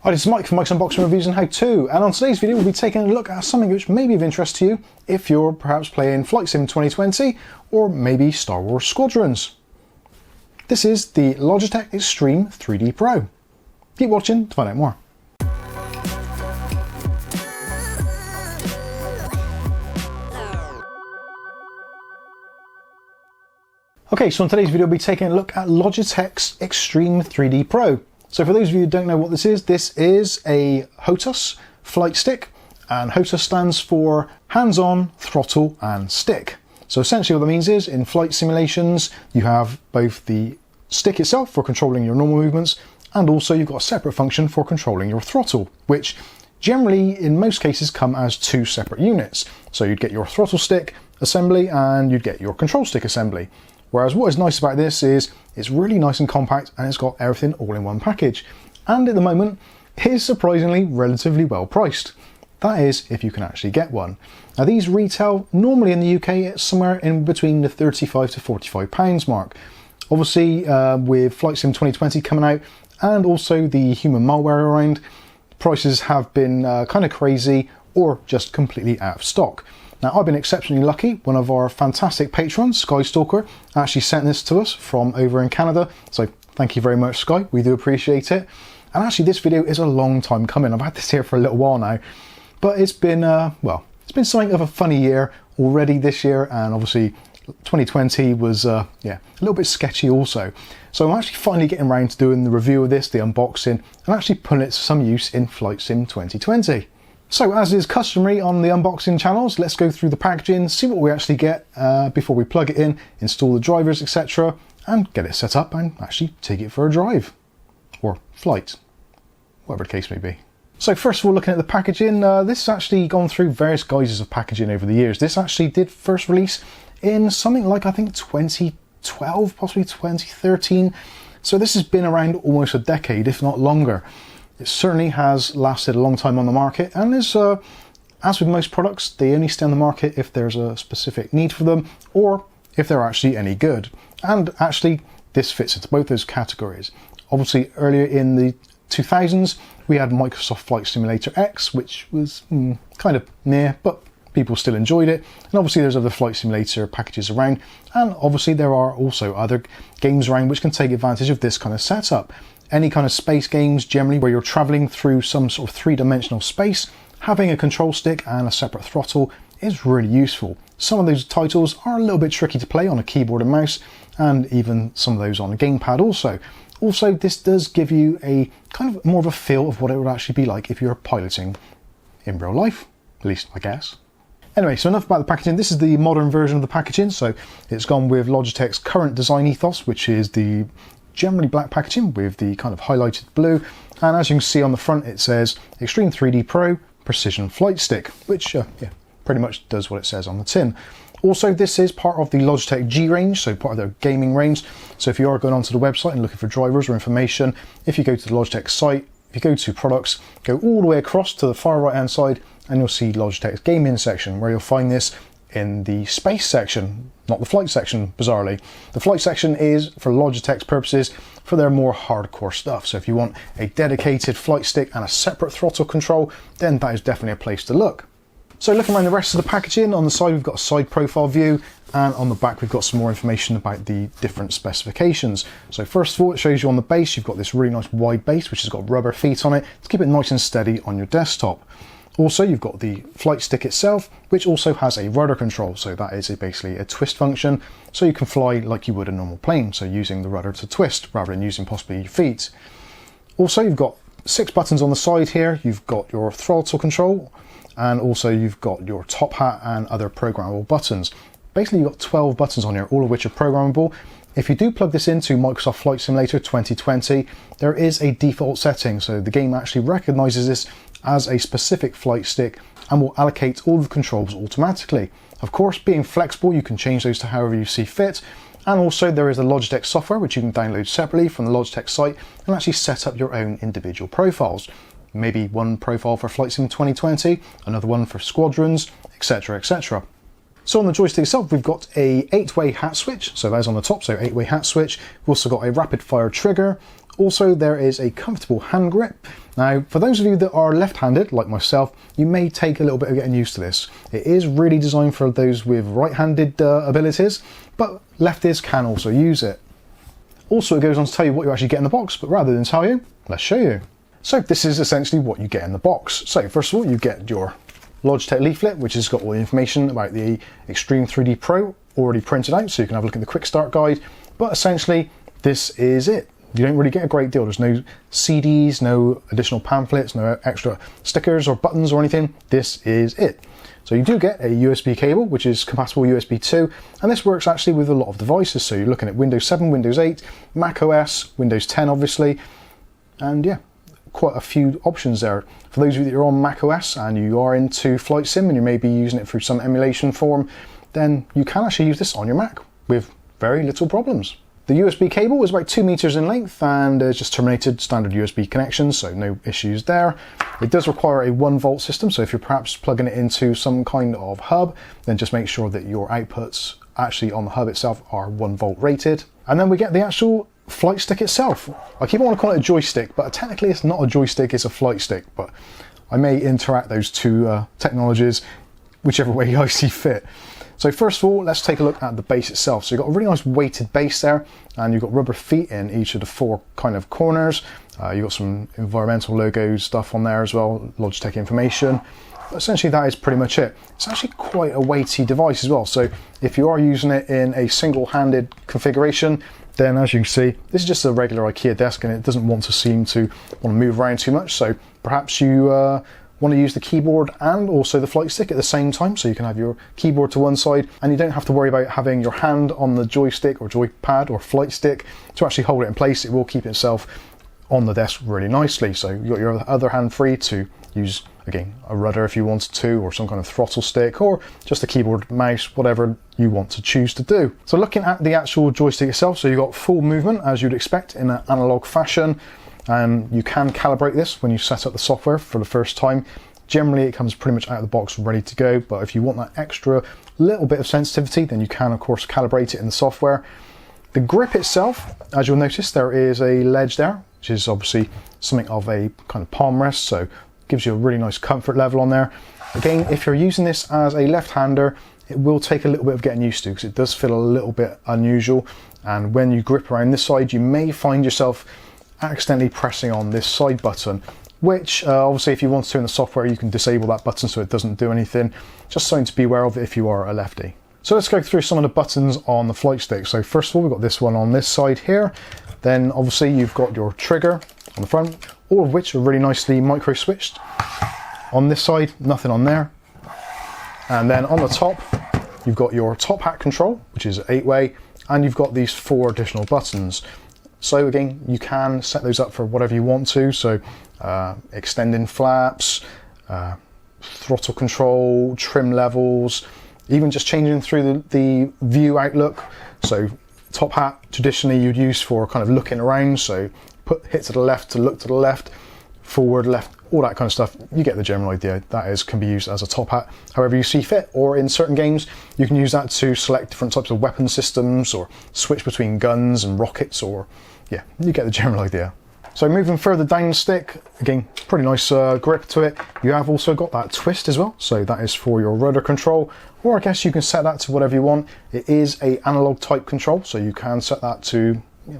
Hi, this is Mike from Mike's Unboxing Reviews and How To, and on today's video we'll be taking a look at something which may be of interest to you if you're perhaps playing Flight Sim 2020 or maybe Star Wars Squadrons. This is the Logitech Extreme 3D Pro. Keep watching to find out more. Okay, so in today's video we'll be taking a look at Logitech's Extreme 3D Pro. So for those of you who don't know what this is a HOTAS flight stick, and HOTAS stands for hands-on, throttle and stick. So essentially what that means is in flight simulations you have both the stick itself for controlling your normal movements, and also you've got a separate function for controlling your throttle, which generally in most cases come as two separate units. So you'd get your throttle stick assembly and you'd get your control stick assembly. Whereas what is nice about this is it's really nice and compact and it's got everything all in one package. And at the moment, it is surprisingly relatively well priced. That is, if you can actually get one. Now these retail normally in the UK at somewhere in between the £35 to £45 mark. Obviously with Flight Sim 2020 coming out and also the human malware around, prices have been kind of crazy or just completely out of stock. Now I've been exceptionally lucky. One of our fantastic patrons, SkyStalker, actually sent this to us from over in Canada. So thank you very much, Sky. We do appreciate it. And actually this video is a long time coming. I've had this here for a little while now, but it's been, well, it's been something of a funny year already this year. And obviously 2020 was, yeah, a little bit sketchy also. So I'm actually finally getting around to doing the review of this, the unboxing, and actually putting it to some use in Flight Sim 2020. So as is customary on the unboxing channels, let's go through the packaging, see what we actually get before we plug it in, install the drivers, etc. and get it set up and actually take it for a drive. Or flight, whatever the case may be. So first of all, looking at the packaging, this has actually gone through various guises of packaging over the years. This actually did first release in something like I think 2012, possibly 2013. So this has been around almost a decade, if not longer. It certainly has lasted a long time on the market, and is, as with most products, they only stay on the market if there's a specific need for them or if they're actually any good. And actually this fits into both those categories. Obviously earlier in the 2000s we had Microsoft Flight Simulator X, which was kind of near, but people still enjoyed it. And obviously there's other flight simulator packages around, and obviously there are also other games around which can take advantage of this kind of setup. Any kind of space games, generally where you're traveling through some sort of three-dimensional space, having a control stick and a separate throttle is really useful. Some of those titles are a little bit tricky to play on a keyboard and mouse, and even some of those on a gamepad also. Also, this does give you a kind of more of a feel of what it would actually be like if you're piloting in real life, at least I guess. Anyway, so enough about the packaging. This is the modern version of the packaging, so it's gone with Logitech's current design ethos, which is the generally black packaging with the kind of highlighted blue, and as you can see on the front it says Extreme 3D Pro Precision Flight Stick, which yeah, pretty much does what it says on the tin. Also, this is part of the Logitech G range, so part of their gaming range. So if you are going onto the website and looking for drivers or information, if you go to the Logitech site, if you go to products, go all the way across to the far right hand side and you'll see Logitech's gaming section, where you'll find this in the space section, not the flight section, bizarrely. The flight section is, for Logitech's purposes, for their more hardcore stuff. So if you want a dedicated flight stick and a separate throttle control, then that is definitely a place to look. So looking around the rest of the packaging, on the side we've got a side profile view, and on the back we've got some more information about the different specifications. So first of all, it shows you on the base, you've got this really nice wide base which has got rubber feet on it to keep it nice and steady on your desktop. Also, you've got the flight stick itself, which also has a rudder control. So that is basically a twist function. So you can fly like you would a normal plane. So using the rudder to twist rather than using possibly your feet. Also, you've got 6 buttons on the side here. You've got your throttle control, and also you've got your top hat and other programmable buttons. Basically, you've got 12 buttons on here, all of which are programmable. If you do plug this into Microsoft Flight Simulator 2020, there is a default setting. So the game actually recognizes this as a specific flight stick and will allocate all the controls automatically. Of course, being flexible, you can change those to however you see fit. And also there is a Logitech software which you can download separately from the Logitech site and actually set up your own individual profiles. Maybe one profile for Flight Sim 2020, another one for Squadrons, etc, etc. So on the joystick itself, we've got a 8-way hat switch. So that's on the top, so 8-way hat switch. We've also got a rapid fire trigger. Also, there is a comfortable hand grip. Now, for those of you that are left-handed, like myself, you may take a little bit of getting used to this. It is really designed for those with right-handed abilities, but lefties can also use it. Also, it goes on to tell you what you actually get in the box, but rather than tell you, let's show you. So this is essentially what you get in the box. So first of all, you get your Logitech leaflet, which has got all the information about the Extreme 3D Pro already printed out, so you can have a look at the quick start guide. But essentially, this is it. You don't really get a great deal. There's no CDs, no additional pamphlets, no extra stickers or buttons or anything. This is it. So you do get a USB cable, which is compatible USB 2, and this works actually with a lot of devices. So you're looking at Windows 7, Windows 8, Mac OS, Windows 10 obviously, and yeah, quite a few options there. For those of you that are on Mac OS and you are into Flight Sim and you may be using it through some emulation form, then you can actually use this on your Mac with very little problems. The USB cable is about 2 meters in length and just terminated standard USB connections, so no issues there. It does require a 1-volt system, so if you're perhaps plugging it into some kind of hub, then just make sure that your outputs actually on the hub itself are 1-volt rated. And then we get the actual flight stick itself. I keep on calling it a joystick, but technically it's not a joystick, it's a flight stick, but I may interact those two technologies whichever way I see fit. So first of all, let's take a look at the base itself. So you've got a really nice weighted base there, and you've got rubber feet in each of the 4 kind of corners. You've got some environmental logo stuff on there as well, Logitech information. But essentially that is pretty much it. It's actually quite a weighty device as well. So if you are using it in a single-handed configuration, then as you can see, this is just a regular IKEA desk and it doesn't want to seem to want to move around too much. So perhaps you want to use the keyboard and also the flight stick at the same time, so you can have your keyboard to one side and you don't have to worry about having your hand on the joystick or joypad or flight stick to actually hold it in place. It will keep itself on the desk really nicely. So you've got your other hand free to use, again, a rudder if you wanted to, or some kind of throttle stick, or just a keyboard, mouse, whatever you want to choose to do. So looking at the actual joystick itself, so you've got full movement as you'd expect in an analog fashion. And you can calibrate this when you set up the software for the first time. Generally, it comes pretty much out of the box ready to go, but if you want that extra little bit of sensitivity, then you can, of course, calibrate it in the software. The grip itself, as you'll notice, there is a ledge there, which is obviously something of a kind of palm rest, so it gives you a really nice comfort level on there. Again, if you're using this as a left-hander, it will take a little bit of getting used to because it does feel a little bit unusual, and when you grip around this side, you may find yourself accidentally pressing on this side button, which obviously if you want to in the software you can disable that button so it doesn't do anything. Just something to be aware of if you are a lefty. So let's go through some of the buttons on the flight stick. So first of all, we've got this one on this side here. Then obviously you've got your trigger on the front, all of which are really nicely micro switched. On this side, nothing on there. And then on the top, you've got your top hat control, which is 8-way, and you've got these 4 additional buttons. So again, you can set those up for whatever you want to. So extending flaps, throttle control, trim levels, even just changing through the view outlook. So top hat, traditionally you'd use for kind of looking around. So hit to the left to look to the left, forward, left, all that kind of stuff. You get the general idea. That can be used as a top hat however you see fit, or in certain games you can use that to select different types of weapon systems or switch between guns and rockets, or yeah, you get the general idea. So moving further down the stick, again, pretty nice grip to it. You have also got that twist as well, so that is for your rudder control, or I guess you can set that to whatever you want. It is a analog type control, so you can set that to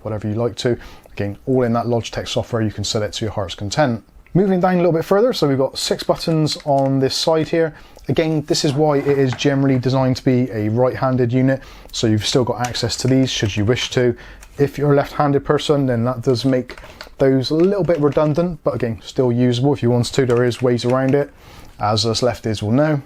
whatever you like to. Again, all in that Logitech software, you can set it to your heart's content. Moving down a little bit further, so we've got 6 buttons on this side here. Again, this is why it is generally designed to be a right-handed unit, so you've still got access to these should you wish to. If you're a left-handed person, then that does make those a little bit redundant, but again, still usable if you want to. There is ways around it, as us lefties will know.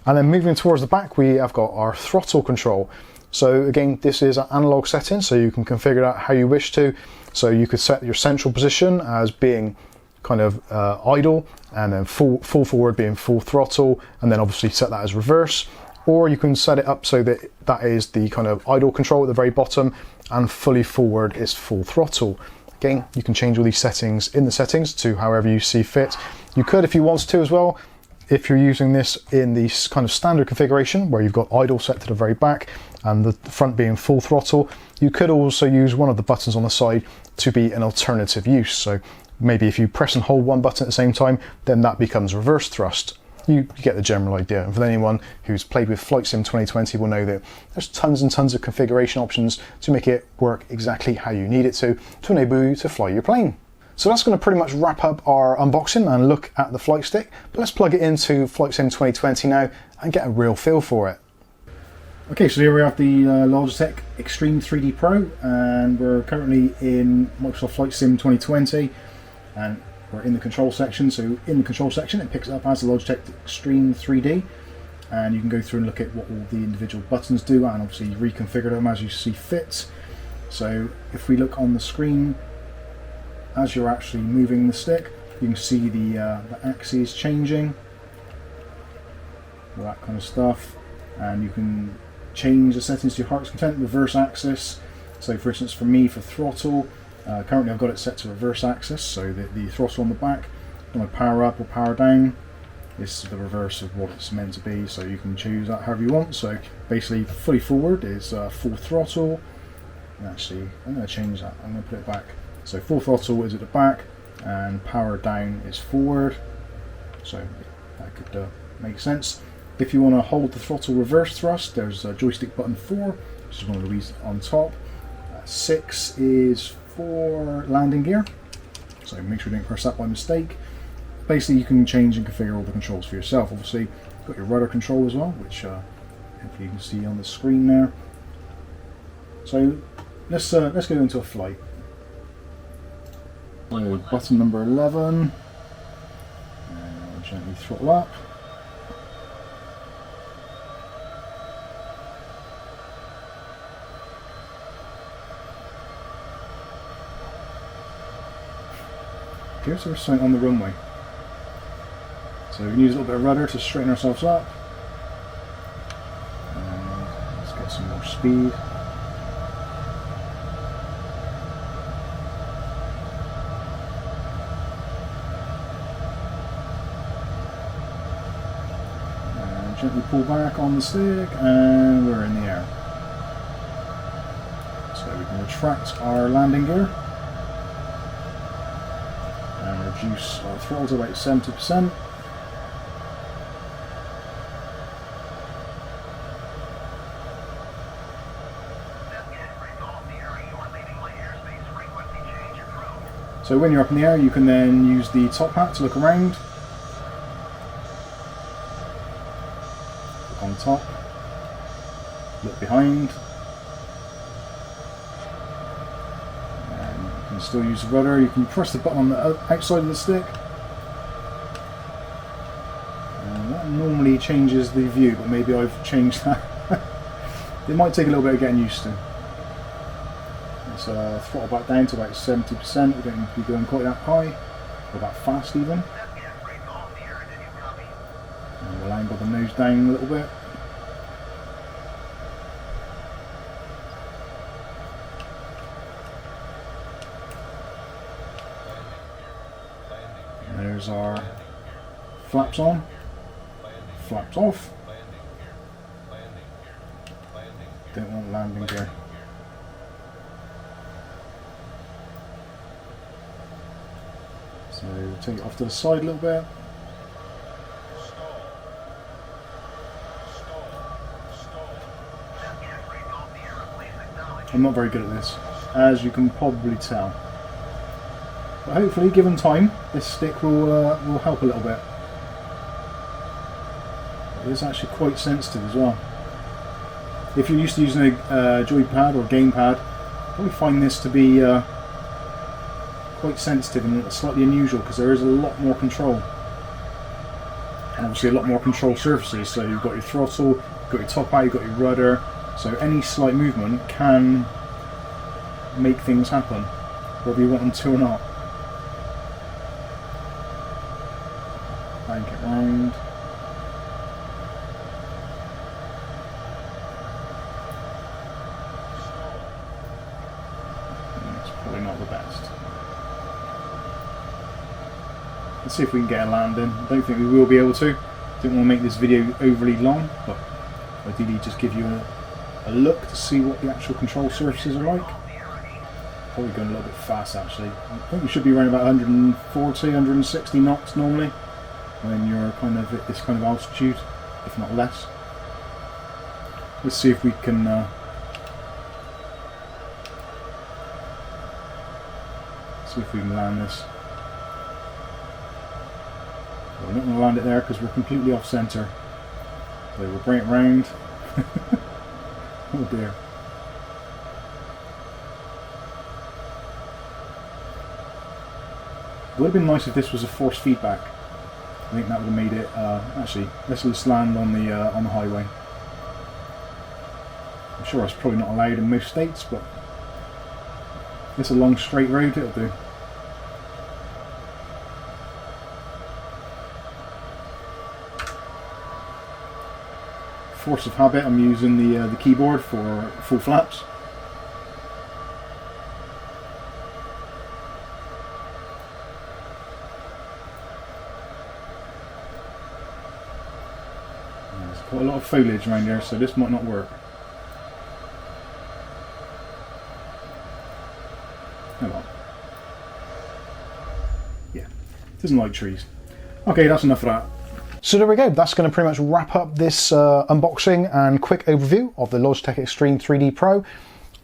And then moving towards the back, we have got our throttle control. So again, this is an analog setting, so you can configure that how you wish to. So you could set your central position as being kind of idle, and then full forward being full throttle, and then obviously set that as reverse. Or you can set it up so that that is the kind of idle control at the very bottom, and fully forward is full throttle. Again, you can change all these settings in the settings to however you see fit. You could, if you want to as well, if you're using this in the kind of standard configuration where you've got idle set to the very back and the front being full throttle, you could also use one of the buttons on the side to be an alternative use. So maybe if you press and hold one button at the same time, then that becomes reverse thrust. You get the general idea. And for anyone who's played with Flight Sim 2020 will know that there's tons and tons of configuration options to make it work exactly how you need it to enable you to fly your plane. So that's going to pretty much wrap up our unboxing and look at the Flightstick. But let's plug it into Flight Sim 2020 now and get a real feel for it. Okay, so here we have the Logitech Extreme 3D Pro, and we're currently in Microsoft Flight Sim 2020, and we're in the control section. So in the control section it picks it up as the Logitech Extreme 3D, and you can go through and look at what all the individual buttons do and obviously reconfigure them as you see fit. So if we look on the screen, as you're actually moving the stick, you can see the axes changing, all that kind of stuff, and you can change the settings to your heart's content. Reverse axis, so for instance for me, for throttle, currently I've got it set to reverse axis, so the throttle on the back, when I power up or power down, this is the reverse of what it's meant to be, so you can choose that however you want. So basically fully forward is full throttle, and actually I'm going to change that, I'm going to put it back. So full throttle is at the back and power down is forward, so that could make sense. If you want to hold the throttle reverse thrust, there's joystick button 4, which is one of these on top. 6 is for landing gear, so make sure you don't press that by mistake. Basically you can change and configure all the controls for yourself. Obviously you've got your rudder control as well, which hopefully you can see on the screen there. So let's go into a flight. So button number 11, and gently throttle up. Here's our sight on the runway. So we can use a little bit of rudder to straighten ourselves up. And let's get some more speed. And gently pull back on the stick, and we're in the air. So we can retract our landing gear and reduce our throttle to about 70%. So when you're up in the air, you can then use the top hat to look around. Look on top, look behind. You can still use the rudder. You can press the button on the outside of the stick, and that normally changes the view, but maybe I've changed that. It might take a little bit of getting used to. Let's throttle back down to about 70%. We don't need to be going quite that high or that fast even. And we'll angle the nose down a little bit. There's our flaps on, flaps off. Don't want landing gear. So take it off to the side a little bit. I'm not very good at this, as you can probably tell. But hopefully, given time, this stick will help a little bit. It is actually quite sensitive as well. If you're used to using a joypad or gamepad, you'll probably find this to be quite sensitive and slightly unusual, because there is a lot more control. And obviously a lot more control surfaces, so you've got your throttle, you've got your top out, you've got your rudder, so any slight movement can make things happen, whether you want them to or not. Bank it round. It's probably not the best. Let's see if we can get a landing. I don't think we will be able to. Didn't want to make this video overly long, but ideally just give you a look to see what the actual control surfaces are like. Probably going a little bit fast actually. I think you should be around about 140, 160 knots normally when you're kind of at this kind of altitude, if not less. Let's see if we can land this. Well, we're not going to land it there because we're completely off centre. So we'll bring it round. Oh dear. It would have been nice if this was a force feedback. I think that would have made it. Actually, let's just land on the highway. I'm sure it's probably not allowed in most states, but it's a long straight road. It'll do. Force of habit. I'm using the keyboard for full flaps. There's quite a lot of foliage around here, so this might not work. Oh well. Yeah, doesn't like trees. Okay, that's enough of that. So there we go, that's going to pretty much wrap up this unboxing and quick overview of the Logitech Extreme 3D Pro.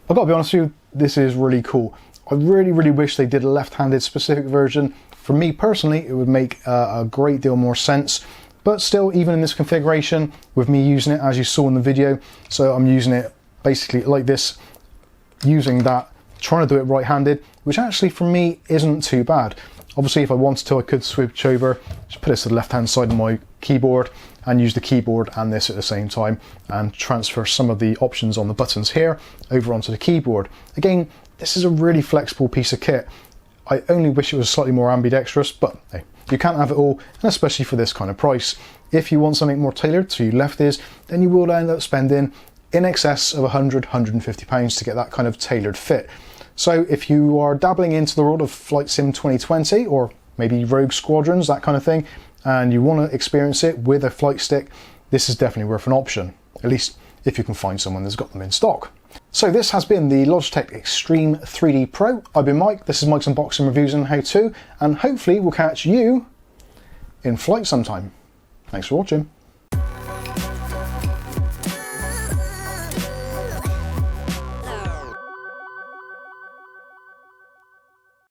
I've got to be honest with you, this is really cool. I really wish they did a left-handed specific version. For me personally, it would make a great deal more sense. But still, even in this configuration, with me using it as you saw in the video, so I'm using it basically like this, using that, trying to do it right-handed, which actually for me isn't too bad. Obviously, if I wanted to, I could switch over, just put this to the left-hand side of my keyboard and use the keyboard and this at the same time and transfer some of the options on the buttons here over onto the keyboard. Again, this is a really flexible piece of kit. I only wish it was slightly more ambidextrous, but hey, you can't have it all, and especially for this kind of price. If you want something more tailored to you lefties, then you will end up spending in excess of £100, £150 to get that kind of tailored fit. So if you are dabbling into the world of Flight Sim 2020 or maybe Rogue Squadrons, that kind of thing, and you want to experience it with a flight stick, this is definitely worth an option, at least if you can find someone that's got them in stock. So this has been the Logitech Extreme 3D Pro. I've been Mike, this is Mike's Unboxing, Reviews and How To, and hopefully we'll catch you in flight sometime. Thanks for watching.